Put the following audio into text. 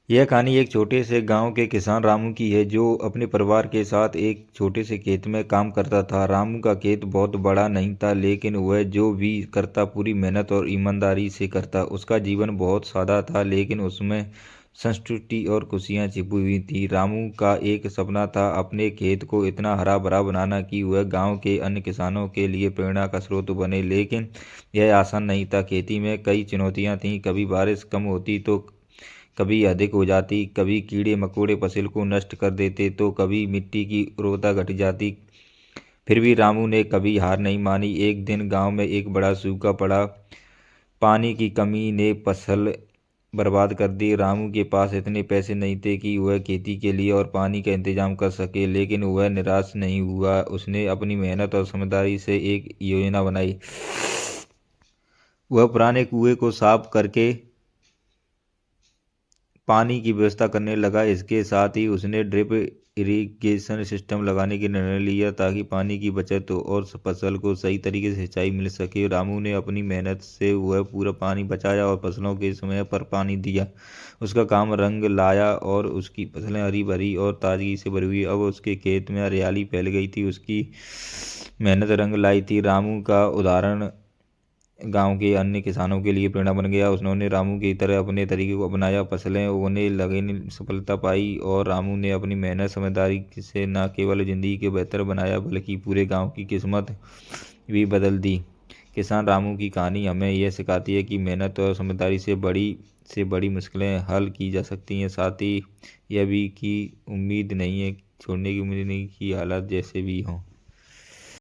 यह कहानी एक छोटे से गांव के किसान रामू की है जो अपने परिवार के साथ एक छोटे से खेत में काम करता था। रामू का खेत बहुत बड़ा नहीं था, लेकिन वह जो भी करता पूरी मेहनत और ईमानदारी से करता। उसका जीवन बहुत सादा था, लेकिन उसमें संतुष्टि और खुशियां छिपी हुई थी। रामू का एक सपना था अपने खेत को इतना हरा भरा बनाना कि वह गांव के अन्य किसानों के लिए प्रेरणा का स्रोत बने। लेकिन यह आसान नहीं था। खेती में कई चुनौतियां थीं। कभी बारिश कम होती तो कभी अधिक हो जाती, कभी कीड़े मकोड़े फसल को नष्ट कर देते तो कभी मिट्टी की उर्वरता घट जाती। फिर भी रामू ने कभी हार नहीं मानी। एक दिन गांव में एक बड़ा सूखा पड़ा। पानी की कमी ने फसल बर्बाद कर दी। रामू के पास इतने पैसे नहीं थे कि वह खेती के लिए और पानी का इंतजाम कर सके, लेकिन वह निराश नहीं हुआ। उसने अपनी मेहनत और समझदारी से एक योजना बनाई। वह पुराने कुएं को साफ करके पानी की व्यवस्था करने लगा। इसके साथ ही उसने ड्रिप इरिगेशन सिस्टम लगाने की निर्णय लिया ताकि पानी की बचत हो और फसल को सही तरीके से सिंचाई मिल सके। रामू ने अपनी मेहनत से वह पूरा पानी बचाया और फसलों के समय पर पानी दिया। उसका काम रंग लाया और उसकी फसलें हरी भरी और ताजगी से भरी हुई। अब उसके खेत में हरियाली फैल गई थी। उसकी मेहनत रंग लाई थी। रामू का उदाहरण गांव के अन्य किसानों के लिए प्रेरणा बन गया। उन्होंने रामू की तरह अपने तरीके को अपनाया, फसलें उगने लगीं, सफलता पाई और रामू ने अपनी मेहनत समझदारी से न केवल जिंदगी को बेहतर बनाया बल्कि पूरे गांव की किस्मत भी बदल दी। किसान रामू की कहानी हमें यह सिखाती है कि मेहनत और समझदारी से बड़ी मुश्किलें हल की जा सकती हैं। साथ ही यह भी कि उम्मीद नहीं है छोड़ने की, उम्मीद नहीं की हालात जैसे भी हों।